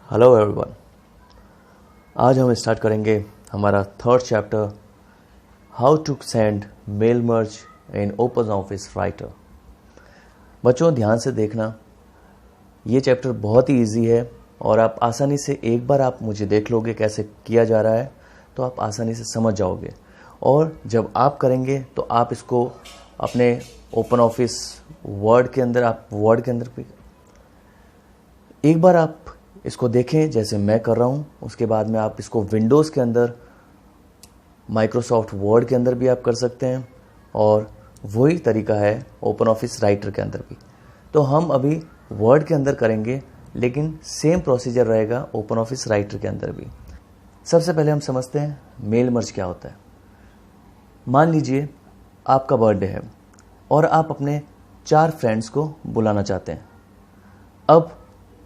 Hello everyone. आज हम start करेंगे हमारा third chapter, how to send mail merge in open office writer. बच्चों ध्यान से देखना, ये चैप्टर बहुत ही इजी है और आप आसानी से एक बार आप मुझे देख लोगे कैसे किया जा रहा है तो आप आसानी से समझ जाओगे। और जब आप करेंगे तो आप इसको अपने ओपन ऑफिस वर्ड के अंदर भी एक बार आप इसको देखें जैसे मैं कर रहा हूँ। उसके बाद में आप इसको विंडोज़ के अंदर, माइक्रोसॉफ्ट वर्ड के अंदर भी आप कर सकते हैं और वही तरीका है ओपन ऑफिस राइटर के अंदर भी। तो हम अभी वर्ड के अंदर करेंगे लेकिन सेम प्रोसीजर रहेगा ओपन ऑफिस राइटर के अंदर भी। सबसे पहले हम समझते हैं मेल मर्ज क्या होता है। मान लीजिए आपका बर्थडे है और आप अपने 4 फ्रेंड्स को बुलाना चाहते हैं। अब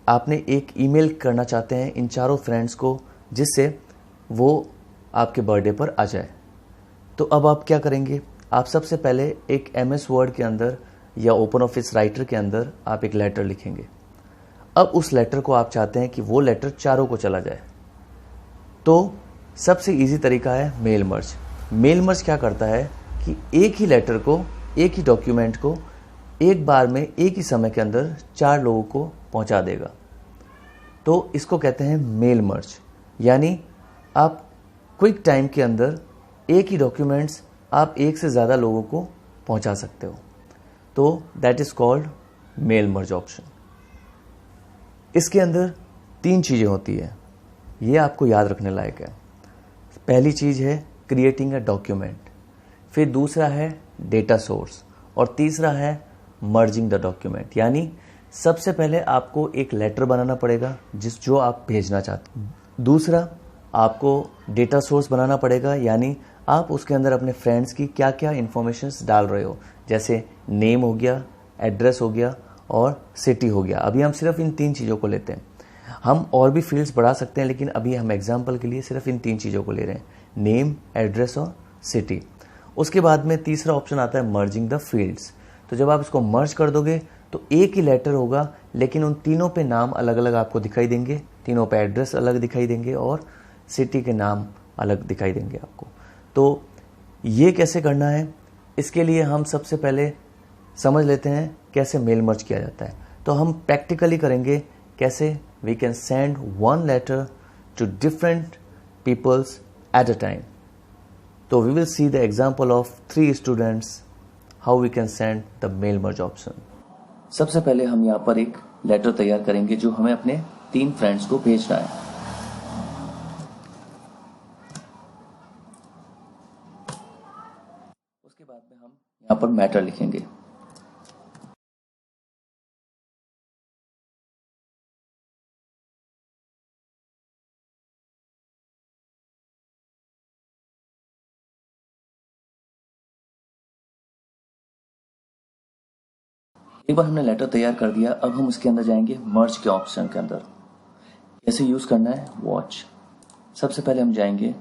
आपने एक ईमेल करना चाहते हैं इन चारों फ्रेंड्स को जिससे वो आपके बर्थडे पर आ जाए। तो अब आप क्या करेंगे, आप सबसे पहले एक MS वर्ड के अंदर या ओपन ऑफिस राइटर के अंदर आप एक लेटर लिखेंगे। अब उस लेटर को आप चाहते हैं कि वो लेटर चारों को चला जाए। तो सबसे इजी तरीका है मेल मर्ज। मेल मर्ज क्या करता है कि एक ही लेटर को, एक ही डॉक्यूमेंट को एक बार में एक ही समय के अंदर 4 लोगों को पहुंचा देगा। तो इसको कहते हैं मेल मर्ज। यानी आप क्विक टाइम के अंदर एक ही डॉक्यूमेंट्स आप एक से ज़्यादा लोगों को पहुंचा सकते हो। तो that is called mail merge option. इसके अंदर 3 चीज़ें होती है, ये आपको याद रखने लायक है। पहली चीज़ है क्रिएटिंग अ डॉक्यूमेंट, फिर दूसरा है डेटा सोर्स और तीसरा है मर्जिंग द डॉक्यूमेंट। यानी सबसे पहले आपको एक लेटर बनाना पड़ेगा जो आप भेजना चाहते हैं। दूसरा आपको डेटा सोर्स बनाना पड़ेगा, यानी आप उसके अंदर अपने फ्रेंड्स की क्या क्या इन्फॉर्मेशंस डाल रहे हो, जैसे नेम हो गया, एड्रेस हो गया और सिटी हो गया। अभी हम सिर्फ इन 3 चीज़ों को लेते हैं। हम और भी फील्ड्स बढ़ा सकते हैं लेकिन अभी हम एग्जाम्पल के लिए सिर्फ इन 3 चीज़ों को ले रहे हैं, नेम, एड्रेस और सिटी। उसके बाद में तीसरा ऑप्शन आता है मर्जिंग द फील्ड्स। तो जब आप इसको मर्ज कर दोगे तो एक ही लेटर होगा लेकिन उन तीनों पे नाम अलग अलग आपको दिखाई देंगे, तीनों पे एड्रेस अलग दिखाई देंगे और सिटी के नाम अलग दिखाई देंगे आपको। तो ये कैसे करना है, इसके लिए हम सबसे पहले समझ लेते हैं कैसे मेल मर्ज किया जाता है। तो हम प्रैक्टिकली करेंगे कैसे we can send 1 letter to different peoples at a time. तो we will see the example of 3 students how we can send the mail merge option. सबसे पहले हम यहाँ पर एक लेटर तैयार करेंगे जो हमें अपने 3 फ्रेंड्स को भेजना है। उसके बाद में हम यहाँ पर मैटर लिखेंगे। एक बार हमने लेटर तैयार कर दिया, अब हम उसके अंदर जाएंगे मर्ज के ऑप्शन के अंदर। कैसे यूज करना है, वॉच। सबसे पहले हम जाएंगे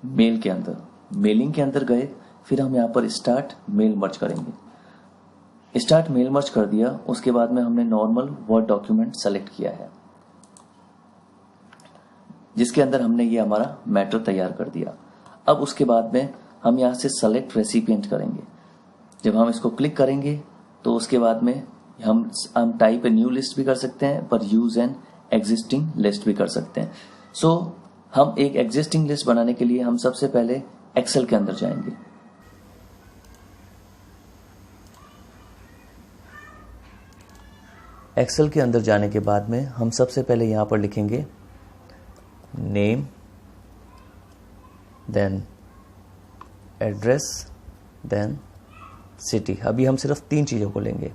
मेल के अंदर, मेलिंग के अंदर गए, फिर हम यहाँ पर स्टार्ट मेल मर्ज करेंगे। स्टार्ट मेल मर्ज कर दिया, उसके बाद में हमने नॉर्मल वर्ड डॉक्यूमेंट सेलेक्ट किया है जिसके अंदर हमने ये हमारा मैटर तैयार कर दिया। अब उसके बाद में हम यहाँ से सेलेक्ट रेसिपिएंट करेंगे। जब हम इसको क्लिक करेंगे तो उसके बाद में हम टाइप ए न्यू लिस्ट भी कर सकते हैं, पर यूज एन एग्जिस्टिंग लिस्ट भी कर सकते हैं। सो हम एक एग्जिस्टिंग लिस्ट बनाने के लिए हम सबसे पहले एक्सेल के अंदर जाएंगे। एक्सेल के अंदर जाने के बाद में हम सबसे पहले यहां पर लिखेंगे name, then address, then city. अभी हम सिर्फ 3 चीज़ों को लेंगे।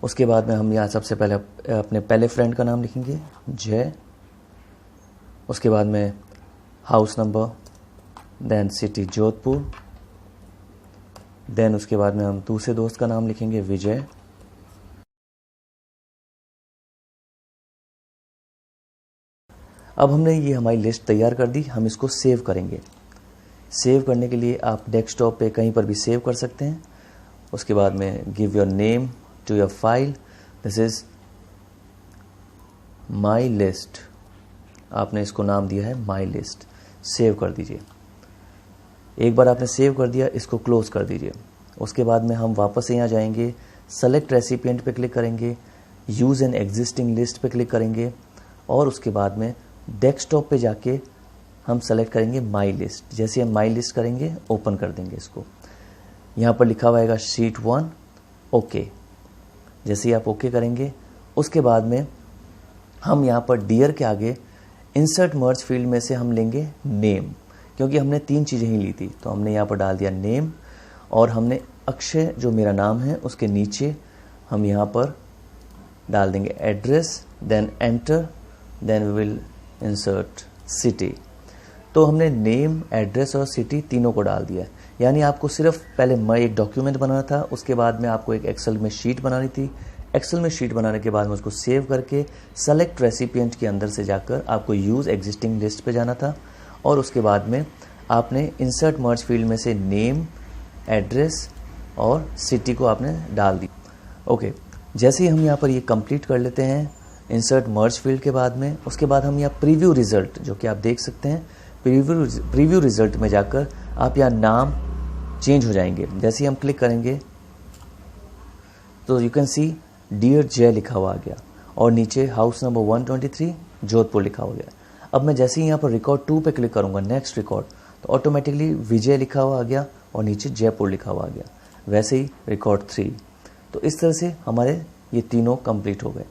उसके बाद में हम यहाँ सबसे पहले अपने पहले फ्रेंड का नाम लिखेंगे जय, उसके बाद में house number, then city Jodhpur, then उसके बाद में हम दूसरे दोस्त का नाम लिखेंगे विजय, अब हमने ये हमारी लिस्ट तैयार कर दी, हम इसको सेव करेंगे। सेव करने के लिए आप डेस्कटॉप पे कहीं पर भी सेव कर सकते हैं। उसके बाद में give your name to your file, this is my list, आपने इसको नाम दिया है माई लिस्ट, सेव कर दीजिए। एक बार आपने सेव कर दिया, इसको क्लोज कर दीजिए। उसके बाद में हम वापस यहाँ जाएंगे, सेलेक्ट रेसिपिएंट पे क्लिक करेंगे, यूज़ एन एग्जिस्टिंग लिस्ट पे क्लिक करेंगे और उसके बाद में डेस्कटॉप पे जाके हम सेलेक्ट करेंगे माई लिस्ट। जैसे हम माई लिस्ट करेंगे, ओपन कर देंगे इसको। यहाँ पर लिखा हुआ है शीट 1 ओके। जैसे ही आप ओके करेंगे, उसके बाद में हम यहाँ पर डियर के आगे इंसर्ट मर्ज फील्ड में से हम लेंगे नेम, क्योंकि हमने 3 चीज़ें ही ली थी, तो हमने यहाँ पर डाल दिया नेम और हमने अक्षय जो मेरा नाम है उसके नीचे हम यहाँ पर डाल देंगे address, then enter, then we will insert city. तो हमने नेम, एड्रेस और सिटी तीनों को डाल दिया है। यानी आपको सिर्फ पहले एक डॉक्यूमेंट बनाना था, उसके बाद में आपको एक एक्सेल में शीट बनानी थी। एक्सेल में शीट बनाने के बाद में उसको सेव करके सेलेक्ट रेसिपिएंट के अंदर से जाकर आपको यूज़ एग्जिस्टिंग लिस्ट पे जाना था और उसके बाद में आपने इंसर्ट मर्ज फील्ड में से नेम, एड्रेस और सिटी को आपने डाल दी। ओके, जैसे ही हम यहाँ पर ये कंप्लीट कर लेते हैं इंसर्ट मर्ज फील्ड के बाद में, उसके बाद हम यहाँ प्रीव्यू रिजल्ट, जो कि आप देख सकते हैं, प्रीव्यू रिजल्ट में जाकर आप यहाँ नाम चेंज हो जाएंगे। जैसे ही हम क्लिक करेंगे तो यू कैन सी डियर जय लिखा हुआ आ गया और नीचे हाउस नंबर 123 जोधपुर लिखा हो गया। अब मैं जैसे ही यहाँ पर रिकॉर्ड 2 पे क्लिक करूँगा, नेक्स्ट रिकॉर्ड, तो ऑटोमेटिकली विजय लिखा हुआ आ गया और नीचे जयपुर लिखा हुआ आ गया। वैसे ही रिकॉर्ड 3। तो इस तरह से हमारे ये तीनों कंप्लीट हो गए।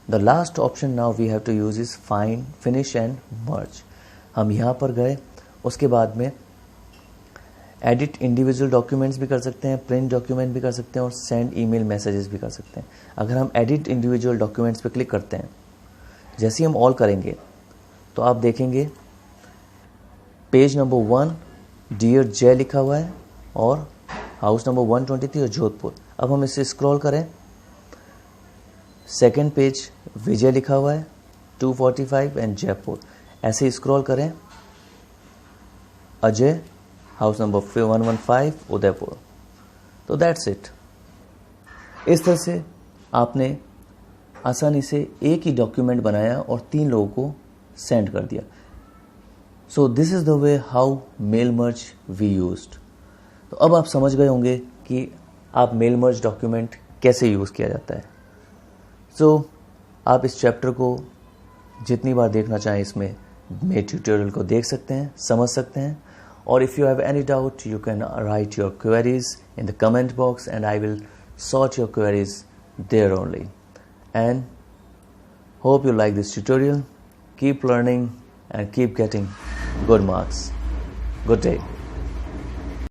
The last option now we have to use is find, finish and merge. हम यहाँ पर गए, उसके बाद में एडिट इंडिविजुअल डॉक्यूमेंट्स भी कर सकते हैं, प्रिंट डॉक्यूमेंट भी कर सकते हैं और सेंड ईमेल मैसेजेस भी कर सकते हैं। अगर हम एडिट इंडिविजुअल डॉक्यूमेंट्स पे क्लिक करते हैं, जैसे ही हम ऑल करेंगे तो आप देखेंगे पेज नंबर 1 डियर जय लिखा हुआ है और हाउस नंबर 123 और जोधपुर। अब हम इसे स्क्रॉल करें, सेकेंड पेज विजय लिखा हुआ है 245 एंड जयपुर। ऐसे स्क्रॉल करें, अजय हाउस नंबर 115 उदयपुर। तो दैट्स इट। इस तरह से आपने आसानी से एक ही डॉक्यूमेंट बनाया और 3 लोगों को सेंड कर दिया। So this is the way how mail merge we used. तो अब आप समझ गए होंगे कि आप मेल मर्ज डॉक्यूमेंट कैसे यूज़ किया जाता है। सो आप इस चैप्टर को जितनी बार देखना चाहें इसमें मेरे ट्यूटोरियल को देख सकते हैं, समझ सकते हैं। और if you have any doubt, you can write your queries in the comment box and I will sort your queries there only. And hope you like this tutorial. Keep learning and keep getting good marks. Good day.